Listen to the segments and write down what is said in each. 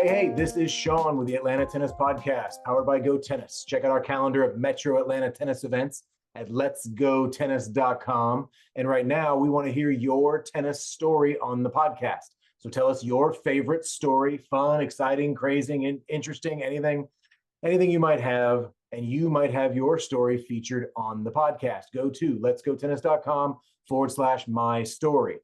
Hey, this is Shaun with the Atlanta Tennis Podcast, powered by Go Tennis. Check out our calendar of Metro Atlanta tennis events at letsgotennis.com. And right now, we want to hear your tennis story on the podcast. So tell us your favorite story, fun, exciting, crazy, interesting, anything you might have, and you might have your story featured on the podcast. Go to letsgotennis.com/my story.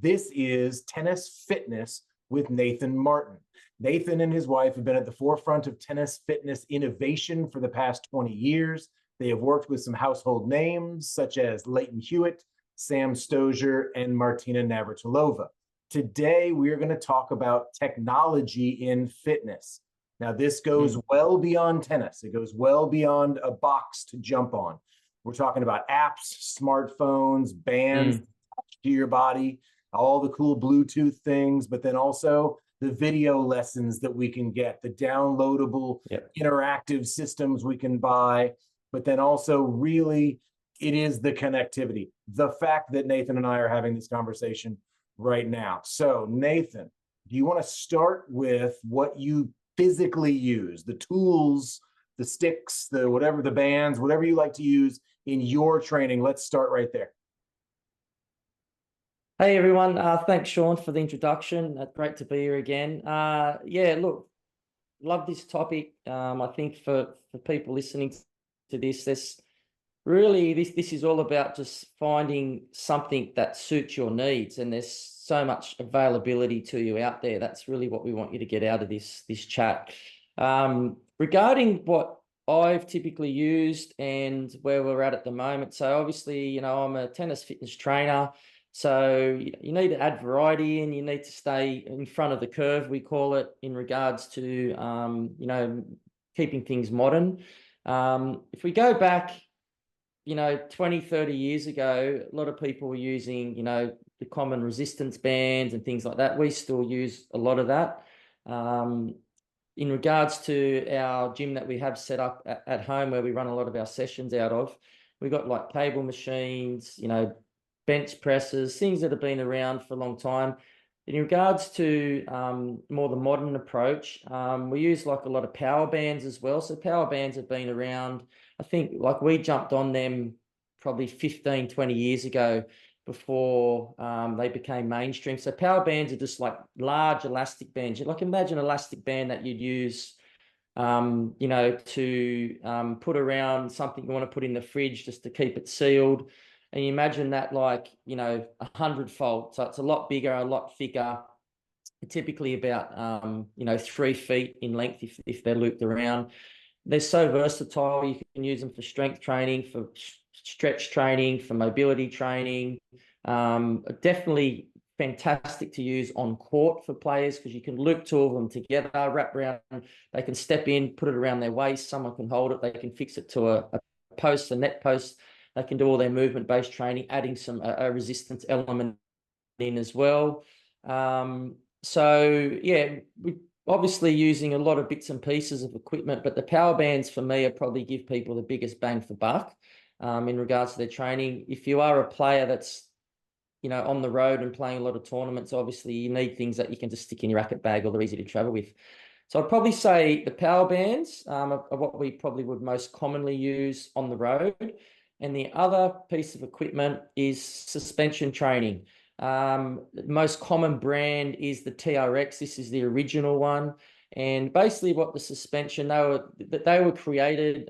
This is Tennis Fitness with Nathan Martin. Nathan and his wife have been at the forefront of tennis fitness innovation for the past 20 years. They have worked with some household names such as Leighton Hewitt, Sam Stosur, and Martina Navratilova. Today, we are going to talk about technology in fitness. Now, this goes well beyond tennis. It goes well beyond a box to jump on. We're talking about apps, smartphones, bands to your body, all the cool Bluetooth things, but then also the video lessons that we can get, the downloadable interactive systems we can buy, but then also really it is the connectivity, the fact that Nathan and I are having this conversation right now. So Nathan, do you want to start with what you physically use, the tools, the sticks, the whatever, the bands, whatever you like to use in your training? Let's start right there. Hey everyone, thanks Shaun for the introduction. Great to be here again. Look, love this topic. I think for people listening to this, this is all about just finding something that suits your needs, and there's so much availability to you out there. That's really what we want you to get out of this chat. Regarding what I've typically used and where we're at the moment. So obviously, I'm a tennis fitness trainer. So you need to add variety and you need to stay in front of the curve, we call it, in regards to, keeping things modern. If we go back, 20, 30 years ago, a lot of people were using, the common resistance bands and things like that. We still use a lot of that. In regards to our gym that we have set up at home where we run a lot of our sessions out of, we've got like cable machines, bench presses, things that have been around for a long time. In regards to more the modern approach, we use like a lot of power bands as well. So power bands have been around, I think like we jumped on them probably 15, 20 years ago before they became mainstream. So power bands are just like large elastic bands. Like imagine an elastic band that you'd use to put around something you want to put in the fridge just to keep it sealed. And you imagine that like, 100-fold. So it's a lot bigger, a lot thicker, typically about, 3 feet in length if they're looped around. They're so versatile. You can use them for strength training, for stretch training, for mobility training. Definitely fantastic to use on court for players because you can loop 2 of them together, wrap around. They can step in, put it around their waist. Someone can hold it. They can fix it to a post, a net post. They can do all their movement-based training, adding a resistance element in as well. We're obviously using a lot of bits and pieces of equipment, but the power bands for me are probably give people the biggest bang for buck in regards to their training. If you are a player that's, on the road and playing a lot of tournaments, obviously you need things that you can just stick in your racket bag or they're easy to travel with. So I'd probably say the power bands are what we probably would most commonly use on the road. And the other piece of equipment is suspension training. The most common brand is the TRX. This is the original one. And basically what the suspension, they were created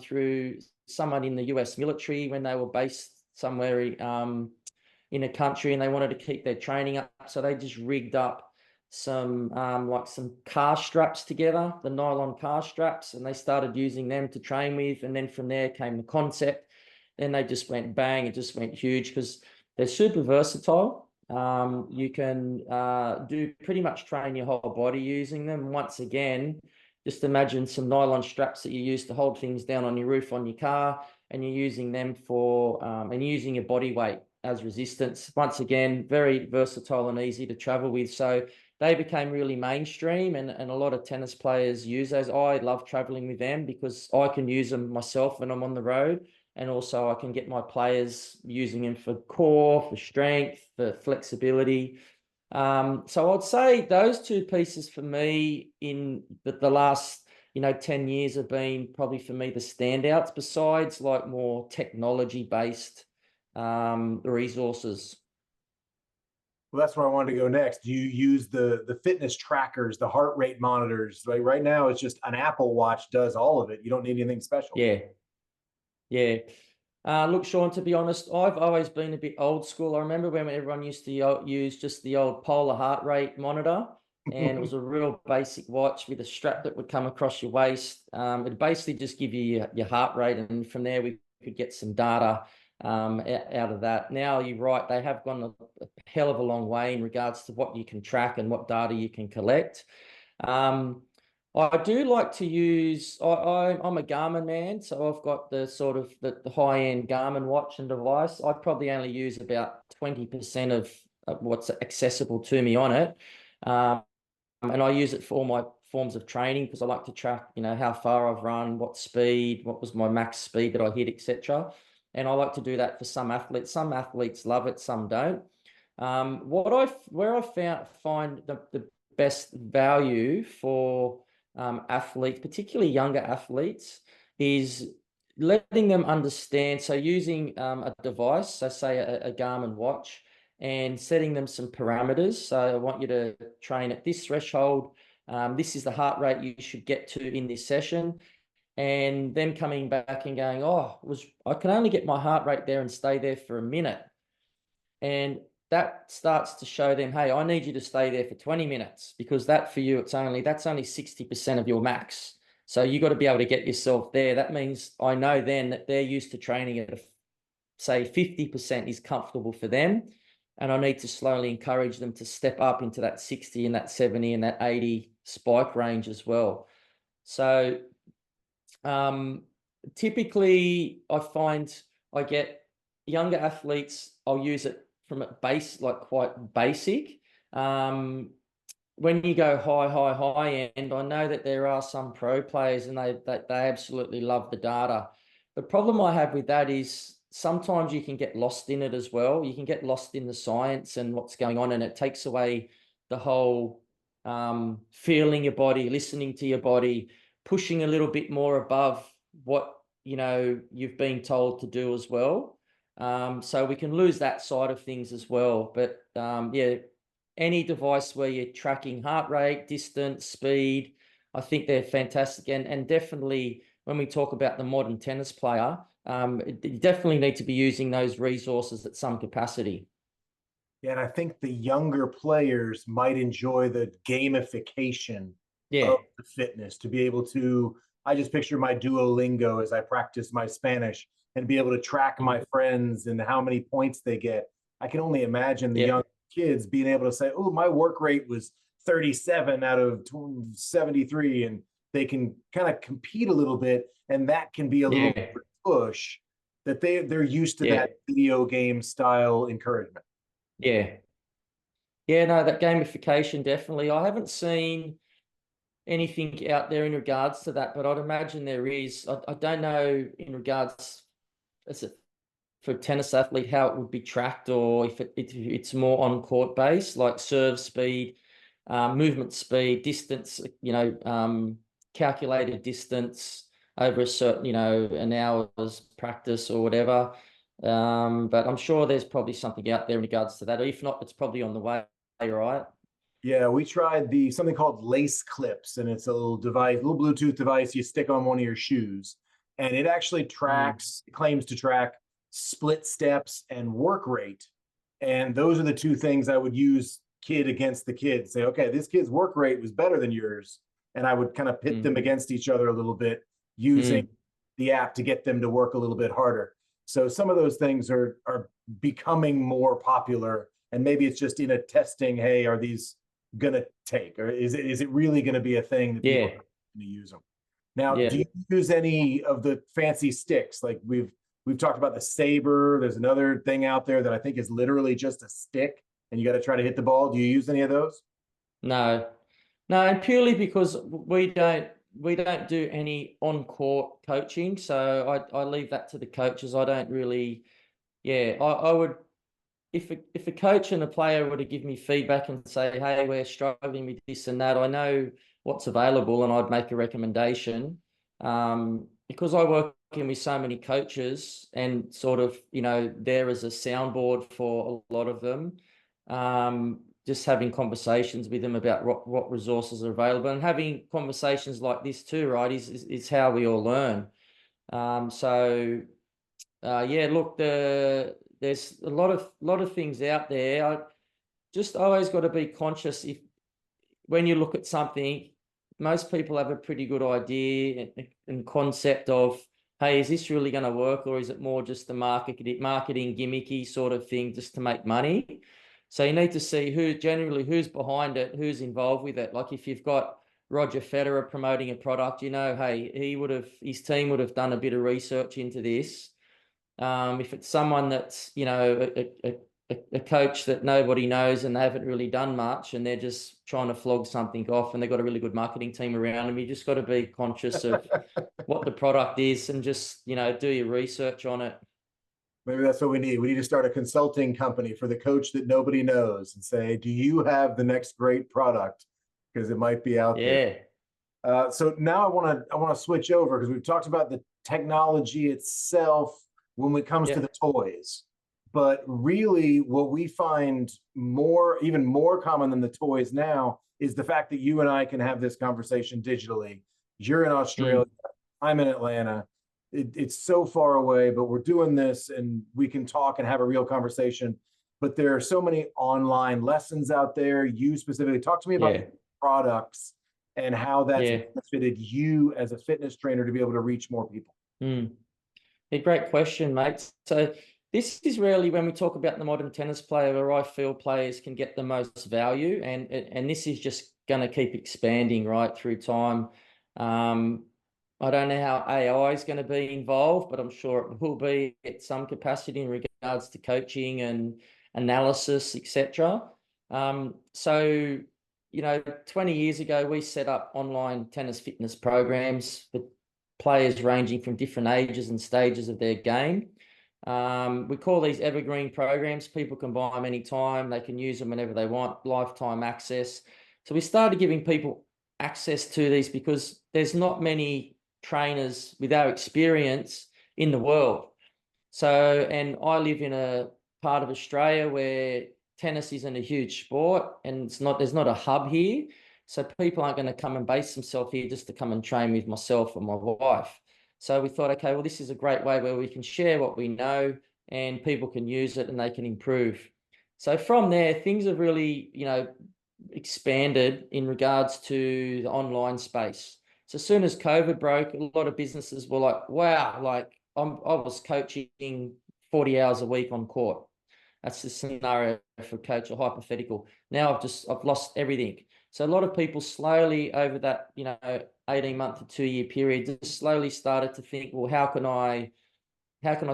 through someone in the US military when they were based somewhere in a country and they wanted to keep their training up. So they just rigged up some car straps together, the nylon car straps, and they started using them to train with. And then from there came the concept. Then they just went bang, it just went huge because they're super versatile. You can do pretty much train your whole body using them. Once again, just imagine some nylon straps that you use to hold things down on your roof on your car, and you're using them for, and using your body weight as resistance. Once again, very versatile and easy to travel with. So they became really mainstream and a lot of tennis players use those. I love traveling with them because I can use them myself when I'm on the road. And also I can get my players using them for core, for strength, for flexibility. So I'd say those two pieces for me in the last, 10 years have been probably for me the standouts, besides like more technology-based resources. Well, that's where I wanted to go next. Do you use the fitness trackers, the heart rate monitors? Right now, it's just an Apple Watch does all of it. You don't need anything special. Yeah, yeah. Look, Shaun, to be honest, I've always been a bit old school. I remember when everyone used to use just the old polar heart rate monitor, and it was a real basic watch with a strap that would come across your waist. It'd basically just give you your heart rate, and from there we could get some data out of that. Now, you're right, they have gone a hell of a long way in regards to what you can track and what data you can collect. I do like to use, I'm a Garmin man, so I've got the sort of the high-end Garmin watch and device. I probably only use about 20% of what's accessible to me on it. And I use it for all my forms of training because I like to track, how far I've run, what speed, what was my max speed that I hit, etc. And I like to do that for some athletes. Some athletes love it, some don't. Where I find the best value for athletes, particularly younger athletes, is letting them understand. So using a device, so say a Garmin watch, and setting them some parameters. So I want you to train at this threshold. This is the heart rate you should get to in this session. And then coming back and going, I can only get my heart rate there and stay there for a minute. And that starts to show them, hey, I need you to stay there for 20 minutes because that for you, that's only 60% of your max. So you got to be able to get yourself there. That means I know then that they're used to training at say 50% is comfortable for them. And I need to slowly encourage them to step up into that 60 and that 70 and that 80 spike range as well. So typically I find I get younger athletes, I'll use it from a base, like quite basic. When you go high end, I know that there are some pro players and they absolutely love the data. The problem I have with that is sometimes you can get lost in it as well. You can get lost in the science and what's going on, and it takes away the whole feeling your body, listening to your body, pushing a little bit more above what you've been told to do as well. So we can lose that side of things as well. But yeah, any device where you're tracking heart rate, distance, speed, I think they're fantastic. And definitely when we talk about the modern tennis player, you definitely need to be using those resources at some capacity. Yeah, and I think the younger players might enjoy the gamification Yeah. of the fitness to be able to. I just picture my Duolingo as I practice my Spanish and be able to track my friends and how many points they get. I can only imagine the young Yep. kids being able to say, "Oh, my work rate was 37 out of 73," and they can kind of compete a little bit, and that can be a little Yeah. push that they're used to Yeah. that video game style encouragement. Yeah. Yeah, no, that gamification definitely. I haven't seen anything out there in regards to that, but I'd imagine there is. I don't know in regards as a for a tennis athlete how it would be tracked, or if it's more on court based, like serve speed, movement speed, distance, calculated distance over a certain, an hour's practice or whatever. But I'm sure there's probably something out there in regards to that. Or if not, it's probably on the way, right? Yeah, we tried the something called lace clips, and it's a little device, little Bluetooth device you stick on one of your shoes, and it actually tracks, claims to track split steps and work rate. And those are the two things I would use kid against the kid. Say, okay, this kid's work rate was better than yours, and I would kind of pit Mm, them against each other a little bit using mm, the app to get them to work a little bit harder. So some of those things are becoming more popular, and maybe it's just in a testing. Hey, are these gonna take, or is it really gonna be a thing that people are yeah, gonna use them? Now, do yeah. you use any of the fancy sticks? Like we've talked about the saber. There's another thing out there that I think is literally just a stick, and you got to try to hit the ball. Do you use any of those? No, no, and purely because we don't do any on court coaching, so I leave that to the coaches. I don't really, yeah, I would. if a coach and a player were to give me feedback and say, hey, we're struggling with this and that, I know what's available and I'd make a recommendation. Because I work in with so many coaches and sort of, there as a soundboard for a lot of them, just having conversations with them about what resources are available, and having conversations like this too, right, is how we all learn. Yeah, look, there's a lot of things out there. I just always got to be conscious when you look at something, most people have a pretty good idea and concept of, hey, is this really going to work, or is it more just the marketing gimmicky sort of thing just to make money? So you need to see who's behind it, who's involved with it. Like if you've got Roger Federer promoting a product, hey, his team would have done a bit of research into this. If it's someone that's, a coach that nobody knows and they haven't really done much and they're just trying to flog something off and they've got a really good marketing team around them, you just got to be conscious of what the product is and just, do your research on it. Maybe that's what we need. We need to start a consulting company for the coach that nobody knows and say, do you have the next great product? Because it might be out there. So now I want to switch over, because we've talked about the technology itself when it comes to the toys. But really, what we find even more common than the toys now is the fact that you and I can have this conversation digitally. You're in Australia, I'm in Atlanta. It's so far away, but we're doing this and we can talk and have a real conversation. But there are so many online lessons out there. You specifically, talk to me about products and how that's benefited you as a fitness trainer to be able to reach more people. A great question, mate. So this is really when we talk about the modern tennis player, where I feel players can get the most value, and this is just going to keep expanding right through time. I don't know how AI is going to be involved, but I'm sure it will be at some capacity in regards to coaching and analysis, etc. 20 years ago, we set up online tennis fitness programs for players ranging from different ages and stages of their game. We call these evergreen programs. People can buy them anytime. They can use them whenever they want, lifetime access. So we started giving people access to these because there's not many trainers with our experience in the world. So, and I live in a part of Australia where tennis isn't a huge sport and there's not a hub here. So people aren't going to come and base themselves here just to come and train with myself and my wife. So we thought, okay, well, this is a great way where we can share what we know and people can use it and they can improve. So from there, things have really, expanded in regards to the online space. So as soon as COVID broke, a lot of businesses were like, wow, like I was coaching 40 hours a week on court. That's the scenario for a coach, a hypothetical. Now I've lost everything. So a lot of people slowly over that, 18-month to 2-year period, just slowly started to think, well, how can I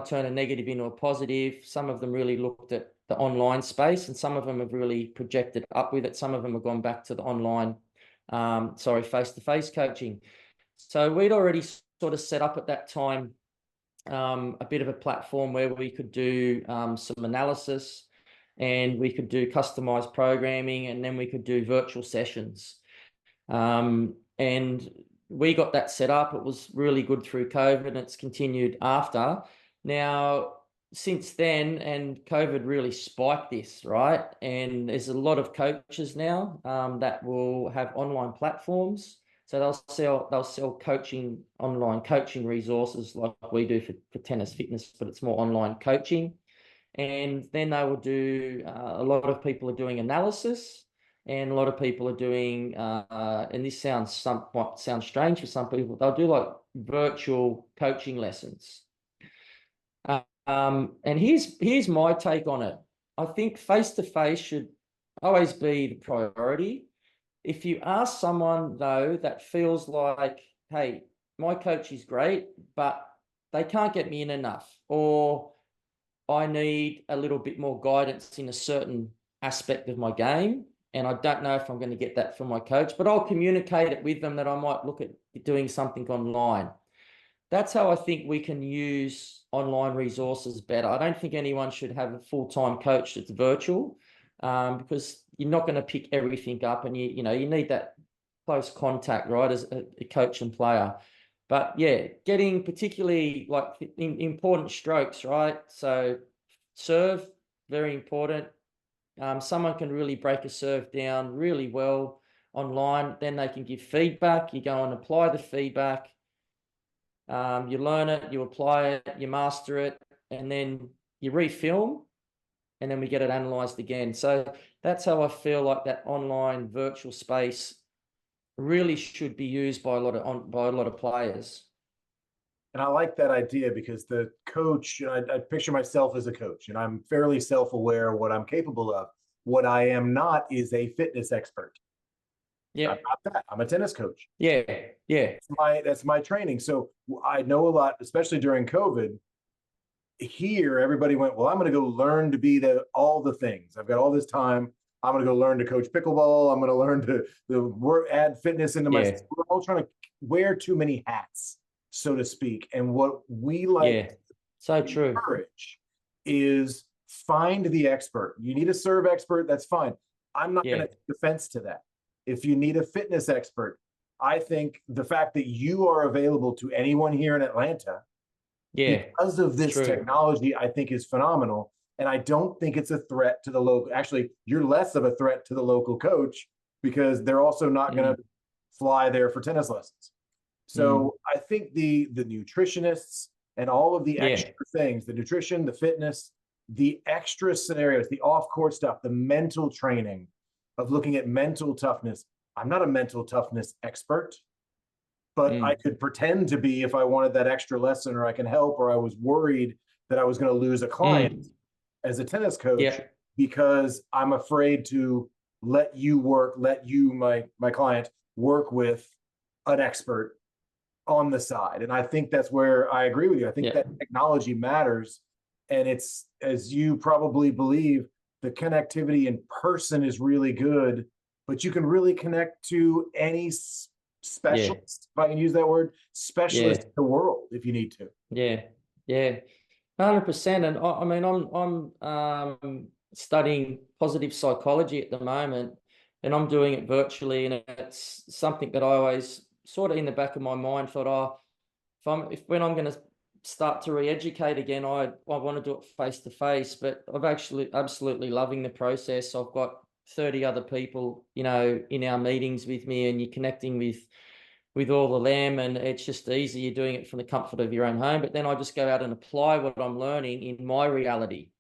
turn a negative into a positive? Some of them really looked at the online space, and some of them have really projected up with it. Some of them have gone back to the online, face-to-face coaching. So we'd already sort of set up at that time a bit of a platform where we could do some analysis, and we could do customized programming, and then we could do virtual sessions. And we got that set up. It was really good through COVID, and it's continued after. Now, since then, and COVID really spiked this, right? And there's a lot of coaches now that will have online platforms. So they'll sell online coaching resources like we do for tennis fitness, but it's more online coaching. And then they will do, a lot of people are doing analysis, and a lot of people are doing, and this sounds strange for some people, they'll do like virtual coaching lessons. And here's my take on it. I think face-to-face should always be the priority. If you ask someone, though, that feels like, hey, my coach is great, but they can't get me in enough, or I need a little bit more guidance in a certain aspect of my game, and I don't know if I'm going to get that from my coach, but I'll communicate it with them that I might look at doing something online. that's how I think we can use online resources better. I don't think anyone should have a full-time coach that's virtual, because you're not going to pick everything up, and you need that close contact, right, as a coach and player. But yeah, getting particularly like important strokes, right? So serve, very important. Someone can really break a serve down really well online. Then they can give feedback. You go and apply the feedback. You learn it, you apply it, you master it, and then you refilm, and then we get it analyzed again. So that's how I feel like that online virtual space really should be used by a lot of players. And I like that idea because the coach, I picture myself as a coach, and I'm fairly self-aware of what I'm capable of. What I am not is a fitness expert. Yeah. I'm not that. I'm a tennis coach. Yeah. Yeah. That's my training. So I know a lot, especially during COVID. Here, everybody went, well, I'm going to go learn to be all the things. I've got all this time. I'm going to go learn to coach pickleball. I'm going to learn to add fitness into my. Yeah. We're all trying to wear too many hats, so to speak. And what we like Yeah. So to true. encourage is find the expert. You need a serve expert, that's fine. I'm not going to take offense to that. If you need a fitness expert, I think the fact that you are available to anyone here in Atlanta because of this technology, I think is phenomenal. And I don't think it's a threat to the local. Actually, you're less of a threat to the local coach because they're also not going to fly there for tennis lessons. So I think the nutritionists and all of the extra things, the nutrition, the fitness, the extra scenarios, the off-court stuff, the mental training of looking at mental toughness. I'm not a mental toughness expert, but I could pretend to be if I wanted that extra lesson, or I can help, or I was worried that I was going to lose a client as a tennis coach because I'm afraid to let you, my client, work with an expert on the side. And I think that's where I agree with you. I think that technology matters. And it's, as you probably believe, the connectivity in person is really good, but you can really connect to any specialist, if I can use that word, specialist in the world if you need to. Yeah. 100%. And I mean, I'm studying positive psychology at the moment, and I'm doing it virtually. And it's something that I always sort of in the back of my mind thought, when I'm going to start to re-educate again, I want to do it face to face. But I've actually absolutely loving the process. I've got 30 other people, in our meetings with me, and you're connecting with all of them, and it's just easy. You're doing it from the comfort of your own home. But then I just go out and apply what I'm learning in my reality.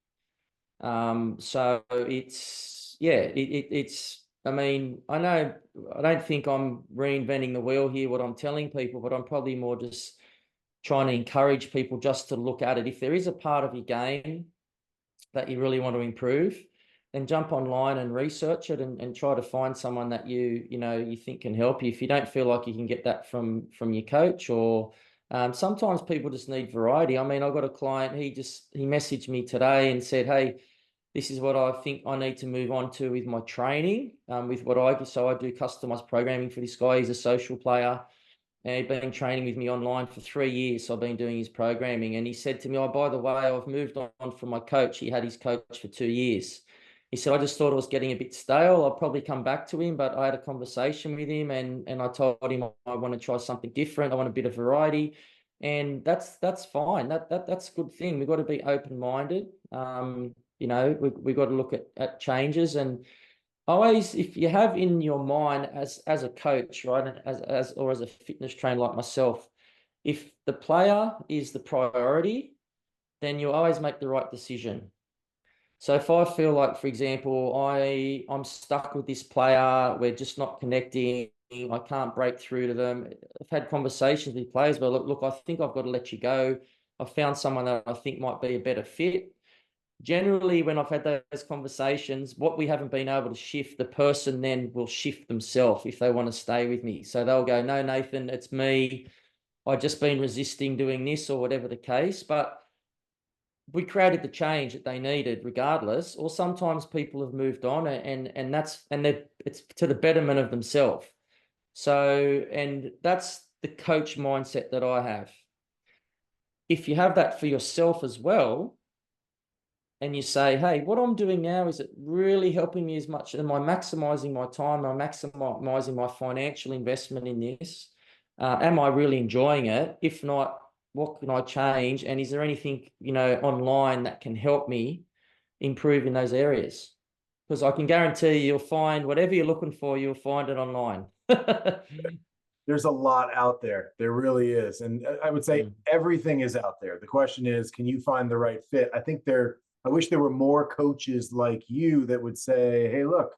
So it's, I mean, I don't think I'm reinventing the wheel here, what I'm telling people, but I'm probably more just trying to encourage people just to look at it. If there is a part of your game that you really want to improve, then jump online and research it and try to find someone that you think can help you. If you don't feel like you can get that from your coach, or sometimes people just need variety. I mean, I got a client, he messaged me today and said, hey, this is what I think I need to move on to with my training, so I do customized programming for this guy. He's a social player. And he'd been training with me online for 3 years. So I've been doing his programming. And he said to me, oh, by the way, I've moved on from my coach. He had his coach for 2 years. He said, I just thought it was getting a bit stale. I'll probably come back to him, but I had a conversation with him, and I told him I want to try something different. I want a bit of variety. And that's fine. That's a good thing. We've got to be open-minded. We've got to look at changes. And always, if you have in your mind as a coach, right, as a fitness trainer like myself, if the player is the priority, then you always make the right decision. So if I feel like, for example, I'm stuck with this player, we're just not connecting, I can't break through to them. I've had conversations with players, but look, I think I've got to let you go. I've found someone that I think might be a better fit. Generally, when I've had those conversations, what we haven't been able to shift, the person then will shift themselves if they want to stay with me. So they'll go, no, Nathan, it's me. I've just been resisting doing this, or whatever the case. But we created the change that they needed regardless. Or sometimes people have moved on, and it's to the betterment of themselves. So, and that's the coach mindset that I have. if you have that for yourself as well, and you say, hey, what I'm doing now, is it really helping me as much? Am I maximizing my time? Am I maximizing my financial investment in this? Am I really enjoying it? If not, what can I change? And is there anything, online that can help me improve in those areas? Because I can guarantee you'll find whatever you're looking for, you'll find it online. There's a lot out there. There really is. And I would say everything is out there. The question is, can you find the right fit? I wish there were more coaches like you that would say, hey, look,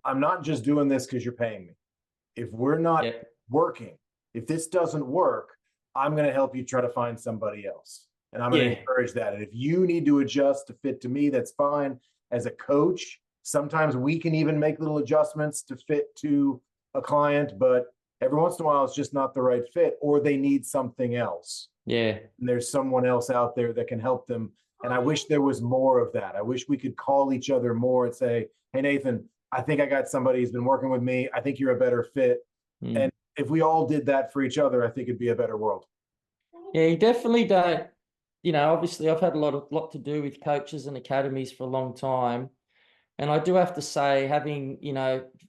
I'm not just doing this because you're paying me. If we're not working, if this doesn't work, I'm going to help you try to find somebody else. And I'm going to encourage that. And if you need to adjust to fit to me, that's fine. As a coach, sometimes we can even make little adjustments to fit to a client, but every once in a while it's just not the right fit, or they need something else. Yeah. And there's someone else out there that can help them. And I wish there was more of that. I wish we could call each other more and say, hey, Nathan, I think I got somebody who's been working with me. I think you're a better fit. And if we all did that for each other, I think it'd be a better world. Yeah, you definitely don't, obviously I've had a lot to do with coaches and academies for a long time. And I do have to say, having,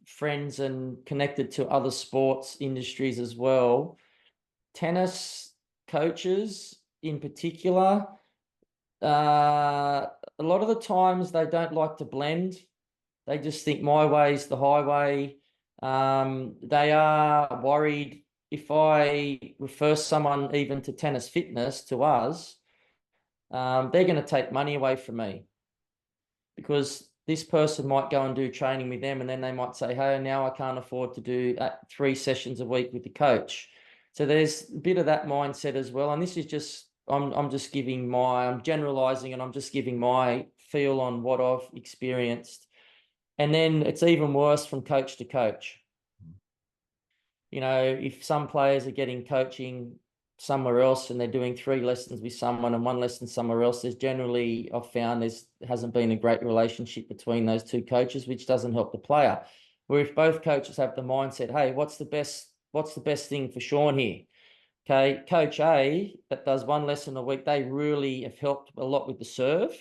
friends and connected to other sports industries as well, tennis coaches in particular, a lot of the times they don't like to blend. They just think my way's the highway. They are worried if I refer someone even to tennis fitness to us, they're going to take money away from me, because this person might go and do training with them, and then they might say, hey, now I can't afford to do 3 sessions a week with the coach. So there's a bit of that mindset as well. And this is just, I'm generalizing, and I'm just giving my feel on what I've experienced. And then it's even worse from coach to coach. If some players are getting coaching somewhere else and they're doing 3 lessons with someone and 1 lesson somewhere else, there's generally, I've found, hasn't been a great relationship between those 2 coaches, which doesn't help the player. Where if both coaches have the mindset, hey, what's the best thing for Shaun here? Okay, coach A that does 1 lesson a week, they really have helped a lot with the serve.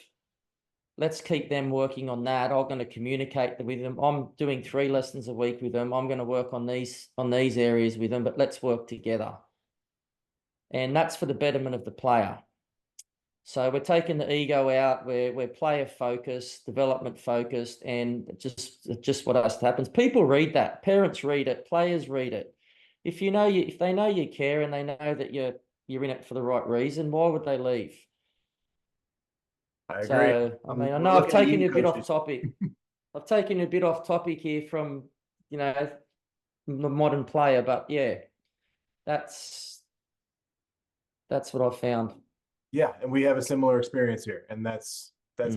Let's keep them working on that. I'm going to communicate with them. I'm doing 3 lessons a week with them. I'm going to work on these areas with them, but let's work together. And that's for the betterment of the player. So we're taking the ego out. We're player focused, development focused, and just what else happens. People read that. Parents read it. Players read it. If they know you care and they know that you're in it for the right reason, why would they leave? I agree. So, I mean, I know I've taken you a bit off topic. I've taken you a bit off topic here from, the modern player, but yeah, that's what I found. Yeah, and we have a similar experience here, and that's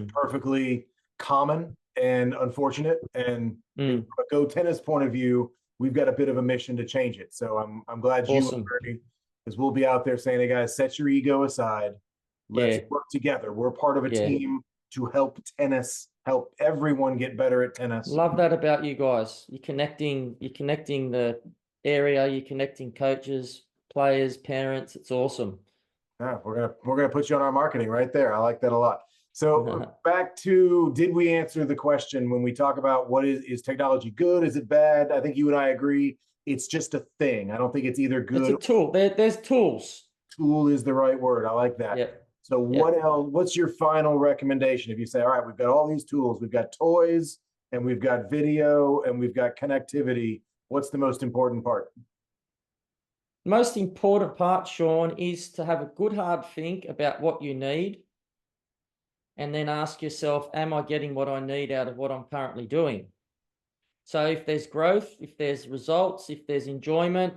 perfectly common and unfortunate. And from a Go Tennis point of view, we've got a bit of a mission to change it. So I'm glad you agree, because we'll be out there saying, hey guys, set your ego aside. Let's work together. We're part of a team to help everyone get better at tennis. Love that about you guys. You're connecting the area, you're connecting coaches, players, parents. It's awesome. Yeah, we're gonna put you on our marketing right there. I like that a lot. So back to, did we answer the question when we talk about what is technology good? Is it bad? I think you and I agree. It's just a thing. I don't think it's either good. It's a tool. There's tools. Tool is the right word. I like that. Yeah. So what else? What's your final recommendation? If you say, all right, we've got all these tools, we've got toys, and we've got video, and we've got connectivity, what's the most important part? Most important part, Shaun, is to have a good hard think about what you need, and then ask yourself, am I getting what I need out of what I'm currently doing? So if there's growth, if there's results, if there's enjoyment,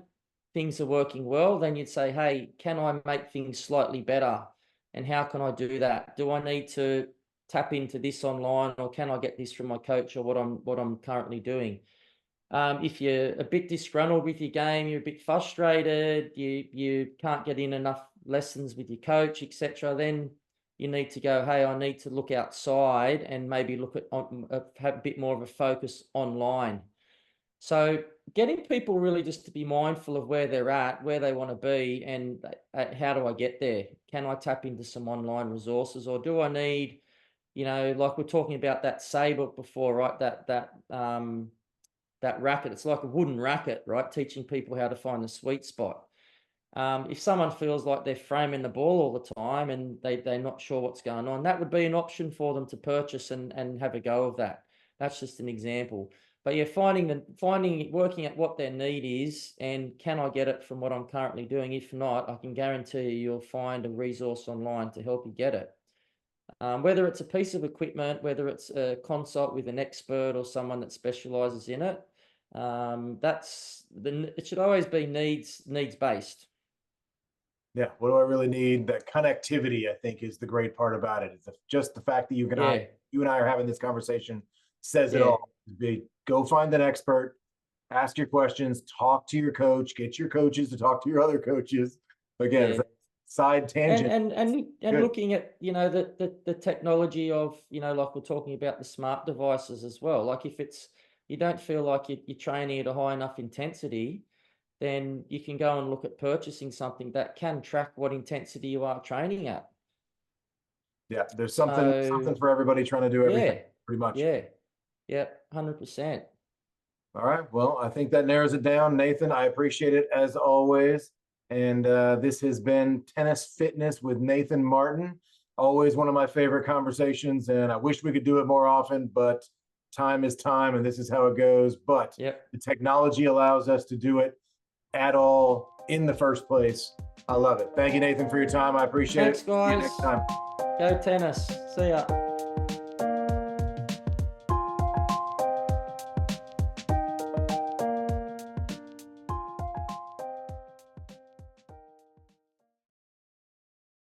things are working well, then you'd say, hey, can I make things slightly better? And how can I do that? Do I need to tap into this online, or can I get this from my coach, or what I'm currently doing? If you're a bit disgruntled with your game, you're a bit frustrated, you can't get in enough lessons with your coach, etc., then you need to go, hey, I need to look outside and maybe look at have a bit more of a focus online. So getting people really just to be mindful of where they're at, where they want to be, and how do I get there? Can I tap into some online resources, or do I need, like we're talking about that saber before, right? That racket. It's like a wooden racket, right? Teaching people how to find the sweet spot. If someone feels like they're framing the ball all the time and they're not sure what's going on, that would be an option for them to purchase and have a go of that. That's just an example. But yeah, working at what their need is, and can I get it from what I'm currently doing? If not, I can guarantee you'll find a resource online to help you get it. Whether it's a piece of equipment, whether it's a consult with an expert or someone that specializes in it, it should always be needs based. Yeah, what do I really need? That connectivity, I think, is the great part about it. It's just the fact that you and I are having this conversation says it all. Go find an expert, ask your questions, talk to your coach, get your coaches to talk to your other coaches. Again, it's a side tangent. And looking at, the technology of, like we're talking about the smart devices as well. Like if you don't feel like you're training at a high enough intensity, then you can go and look at purchasing something that can track what intensity you are training at. Yeah, there's something for everybody trying to do everything, pretty much. Yeah, 100%. All right, well, I think that narrows it down. Nathan, I appreciate it as always. And this has been Tennis Fitness with Nathan Martin. Always one of my favorite conversations, and I wish we could do it more often, but time is time, and this is how it goes. But the technology allows us to do it at all in the first place. I love it. Thank you, Nathan, for your time. I appreciate it. Thanks, guys. See you next time. Go tennis. See ya.